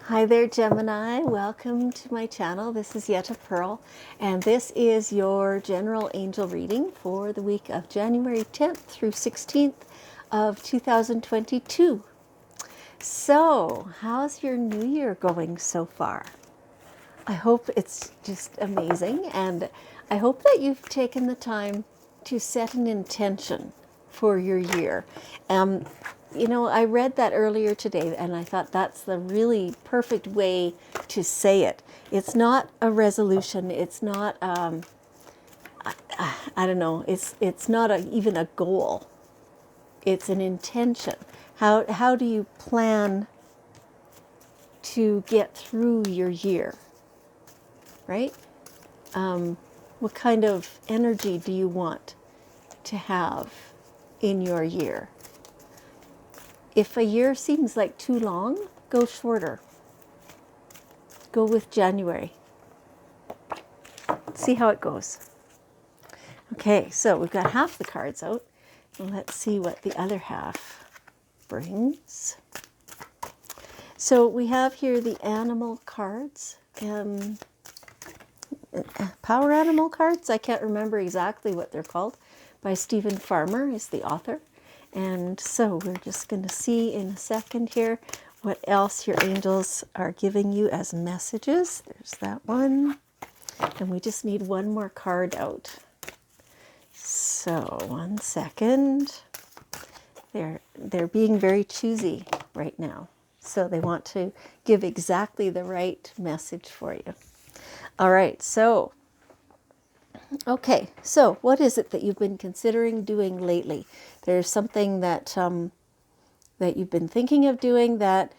Hi there, Gemini. Welcome to my channel. This is Yetta Pearl, and this is your general angel reading for the week of January 10th through 16th of 2022. So, how's your new year going so far? I hope it's just amazing, and I hope that you've taken the time to set an intention for your year. I read that earlier today, and I thought that's the really perfect way to say it. It's not a resolution. It's not, I don't know, it's not even a goal. It's an intention. How do you plan to get through your year, right? What kind of energy do you want to have in your year? If a year seems like too long, go shorter. Go with January. See how it goes. Okay, so we've got half the cards out. Let's see what the other half brings. So we have here the animal cards. Power animal cards. I can't remember exactly what they're called. By Stephen Farmer is the author. And so we're just going to see in a second here what else your angels are giving you as messages. There's that one. And we just need one more card out. So 1 second. They're being very choosy right now. So they want to give exactly the right message for you. All right, so what is it that you've been considering doing lately? There's something that that you've been thinking of doing that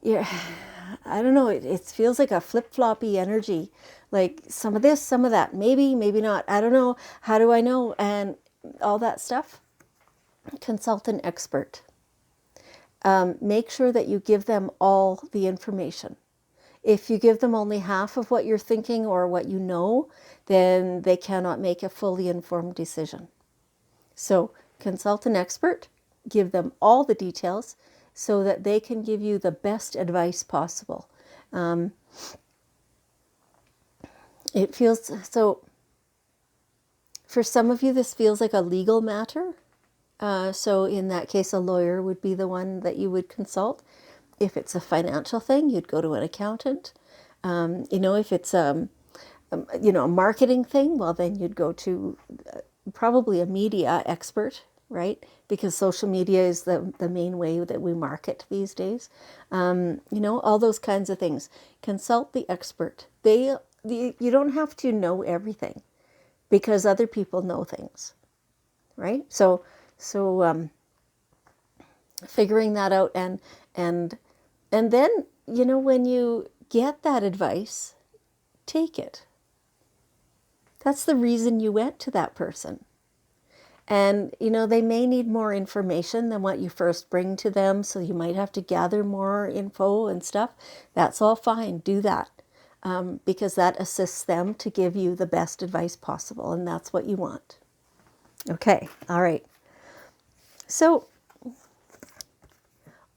I don't know, it feels like a flip-floppy energy, like some of this, some of that, maybe not, I don't know, how do I know, and all that stuff. Consult an expert. Make sure that you give them all the information. If you give them only half of what you're thinking or what you know, then they cannot make a fully informed decision. So consult an expert, give them all the details so that they can give you the best advice possible. It feels so, for some of you, this feels like a legal matter. So in that case, a lawyer would be the one that you would consult. If it's a financial thing, you'd go to an accountant. If it's a marketing thing, well, then you'd go to probably a media expert, right? Because social media is the main way that we market these days. All those kinds of things. Consult the expert. You don't have to know everything because other people know things, right? So figuring that out and then, when you get that advice, take it. That's the reason you went to that person. And, they may need more information than what you first bring to them, so you might have to gather more info and stuff. That's all fine. Do that. Because that assists them to give you the best advice possible, and that's what you want. Okay, all right. So,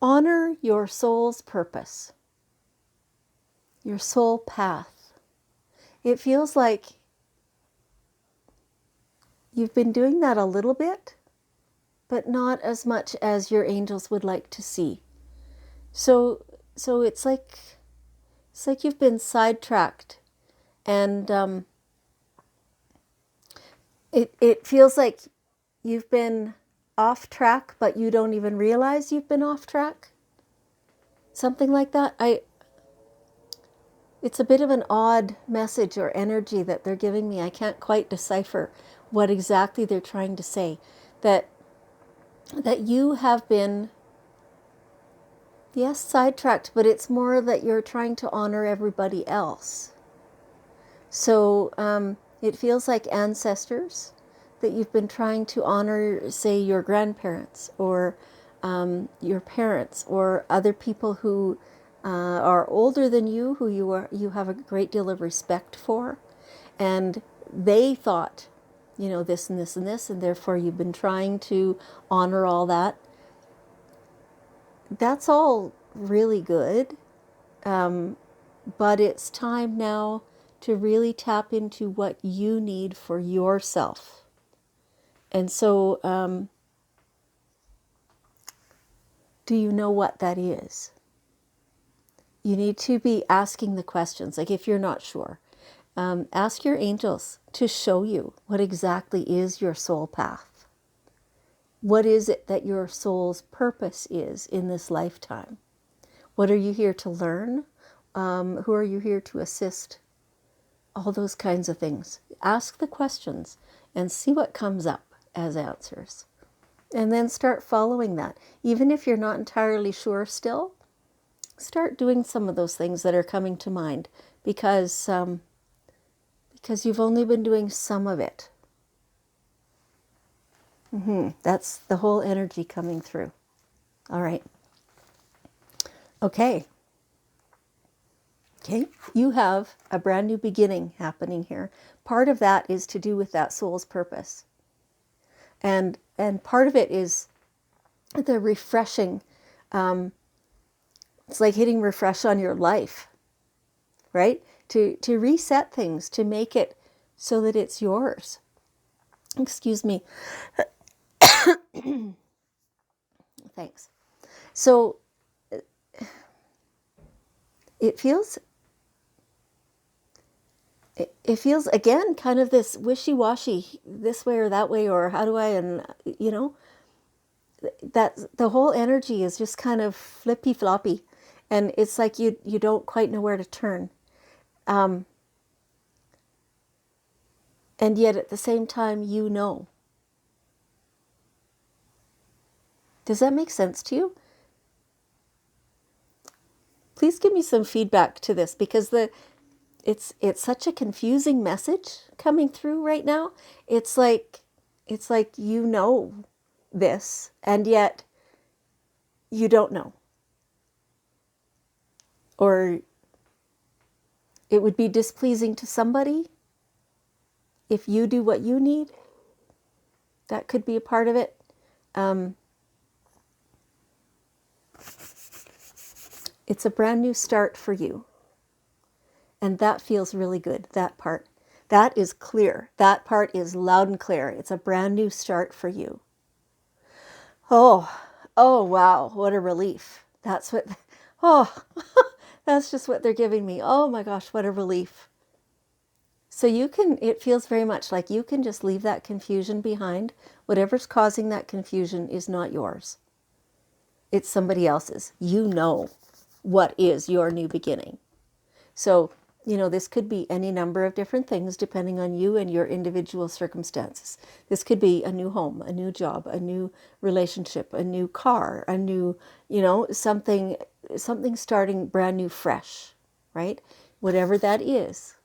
honor your soul's purpose, your soul path. It feels like you've been doing that a little bit, but not as much as your angels would like to see. So it's like you've been sidetracked, and it feels like you've been off track, but you don't even realize you've been off track. Something like that. It's a bit of an odd message or energy that they're giving me. I can't quite decipher what exactly they're trying to say. That you have been, yes, sidetracked, but it's more that you're trying to honor everybody else. So it feels like ancestors, that you've been trying to honor, say, your grandparents or your parents or other people who are older than you, who you have a great deal of respect for, and they thought, this and this and this, and therefore you've been trying to honor all that. That's all really good. but it's time now to really tap into what you need for yourself. And so, do you know what that is? You need to be asking the questions. Like if you're not sure, ask your angels to show you what exactly is your soul path. What is it that your soul's purpose is in this lifetime? What are you here to learn? Who are you here to assist? All those kinds of things. Ask the questions and see what comes up as answers. And then start following that. Even if you're not entirely sure still, start doing some of those things that are coming to mind because you've only been doing some of it. That's the whole energy coming through. All right. Okay, you have a brand new beginning happening here. Part of that is to do with that soul's purpose. And part of it is the refreshing. It's like hitting refresh on your life, right? To reset things, to make it so that it's yours. Excuse me. Thanks. So it feels again kind of this wishy-washy, this way or that way, or how do I, and that the whole energy is just kind of flippy floppy, and it's like you don't quite know where to turn, and yet at the same time you know. Does that make sense to you? Please give me some feedback to this, because it's such a confusing message coming through right now. It's like you know this, and yet you don't know. Or it would be displeasing to somebody if you do what you need. That could be a part of it. It's a brand new start for you. And that feels really good, that part. That is clear. That part is loud and clear. It's a brand new start for you. Oh, wow, what a relief. That's what, that's just what they're giving me. Oh my gosh, what a relief. So it feels very much like you can just leave that confusion behind. Whatever's causing that confusion is not yours. It's somebody else's. You know what is your new beginning. So, this could be any number of different things depending on you and your individual circumstances. This could be a new home, a new job, a new relationship, a new car, a new, something starting brand new, fresh, right? Whatever that is,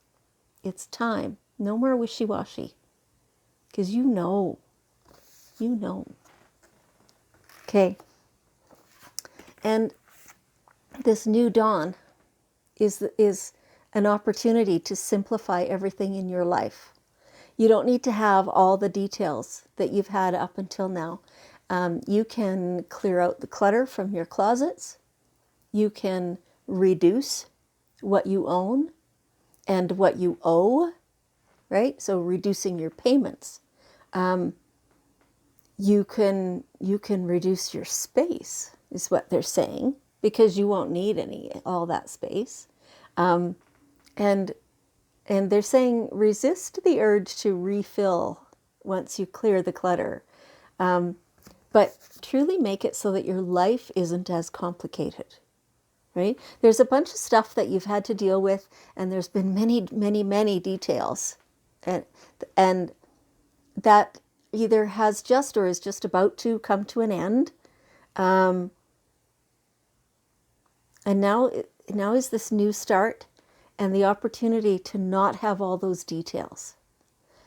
it's time. No more wishy-washy, because you know. Okay. And this new dawn is an opportunity to simplify everything in your life. You don't need to have all the details that you've had up until now. You can clear out the clutter from your closets. You can reduce what you own and what you owe, right? So reducing your payments. You can reduce your space, is what they're saying, because you won't need all that space. And they're saying resist the urge to refill once you clear the clutter. But truly make it so that your life isn't as complicated, right? There's a bunch of stuff that you've had to deal with, and there's been many, many, many details. And that either has just or is just about to come to an end. And now is this new start and the opportunity to not have all those details.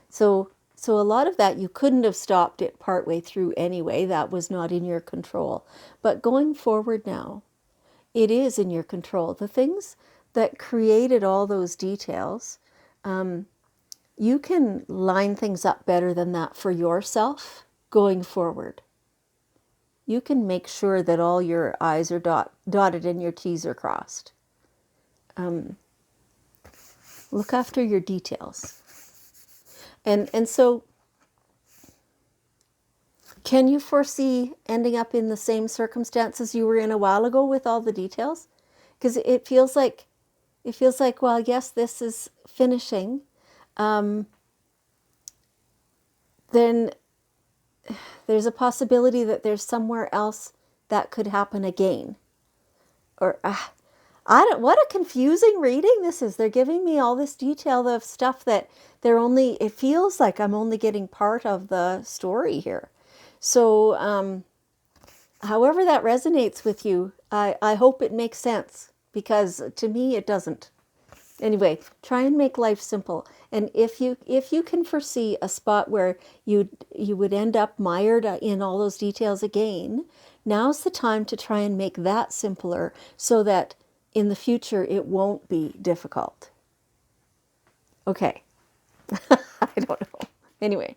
So a lot of that you couldn't have stopped it partway through anyway. That was not in your control. But going forward now, it is in your control. The things that created all those details, you can line things up better than that for yourself going forward. You can make sure that all your I's are dotted and your T's are crossed. Look after your details. And so, can you foresee ending up in the same circumstances you were in a while ago with all the details? Because it feels like, well, yes, this is finishing. Then there's a possibility that there's somewhere else that could happen again. Or I don't. What a confusing reading this is. They're giving me all this detail of stuff that it feels like I'm only getting part of the story here. So, however that resonates with you, I hope it makes sense, because to me it doesn't. Anyway, try and make life simple. And if you can foresee a spot where you would end up mired in all those details again, now's the time to try and make that simpler so that in the future it won't be difficult. Okay. I don't know. Anyway,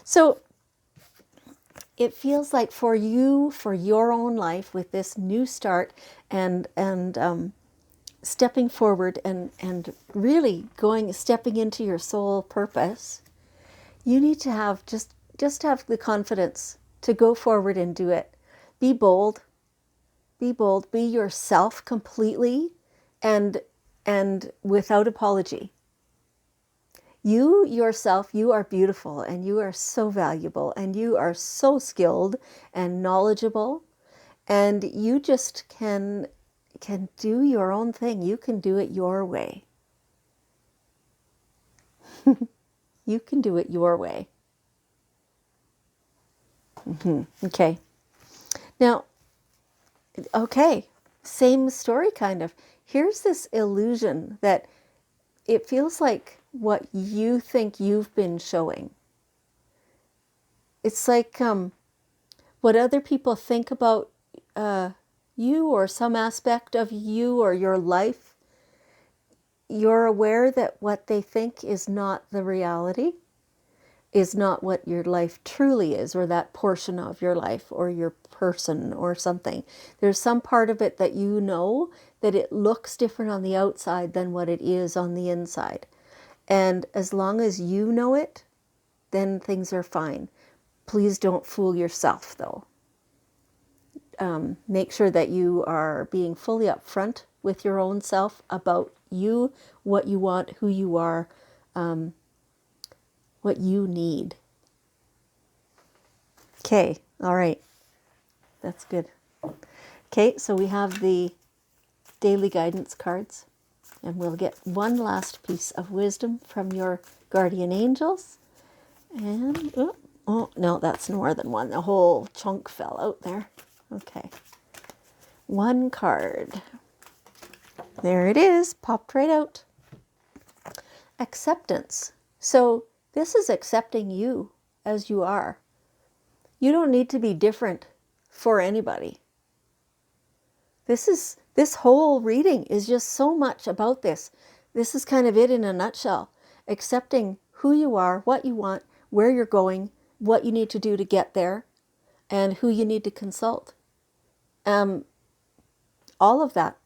so it feels like for you, for your own life, with this new start and stepping forward and really stepping into your soul purpose, you need to have just have the confidence to go forward and do it. Be bold. Be bold. Be yourself completely and without apology. You yourself, you are beautiful, and you are so valuable, and you are so skilled and knowledgeable, and you just can do your own thing. You can do it your way. You can do it your way. Okay. Now, okay, same story kind of. Here's this illusion that it feels like what you think you've been showing. It's like what other people think about you or some aspect of you or your life. You're aware that what they think is not the reality, is not what your life truly is, or that portion of your life or your person or something. There's some part of it that you know that it looks different on the outside than what it is on the inside. And as long as you know it, then things are fine. Please don't fool yourself, though. Make sure that you are being fully upfront with your own self about you, what you want, who you are, what you need. Okay, all right. That's good. Okay, so we have the daily guidance cards, and we'll get one last piece of wisdom from your guardian angels. And, oh, no, that's more than one. The whole chunk fell out there. Okay. One card. There it is, popped right out. Acceptance. So this is accepting you as you are. You don't need to be different for anybody. This whole reading is just so much about this. This is kind of it in a nutshell. Accepting who you are, what you want, where you're going, what you need to do to get there, and who you need to consult. All of that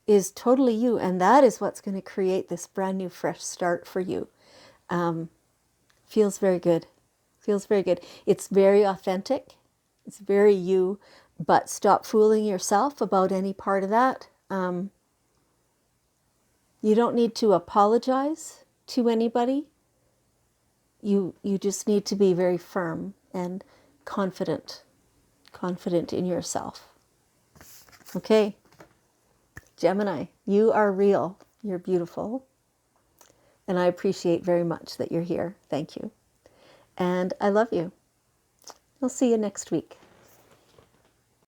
is totally you, and that is what's going to create this brand new fresh start for you. Feels very good. Feels very good. It's very authentic. It's very you, but stop fooling yourself about any part of that. You don't need to apologize to anybody. You just need to be very firm and confident in yourself. Okay, Gemini, you are real. You're beautiful. And I appreciate very much that you're here. Thank you. And I love you. I'll see you next week.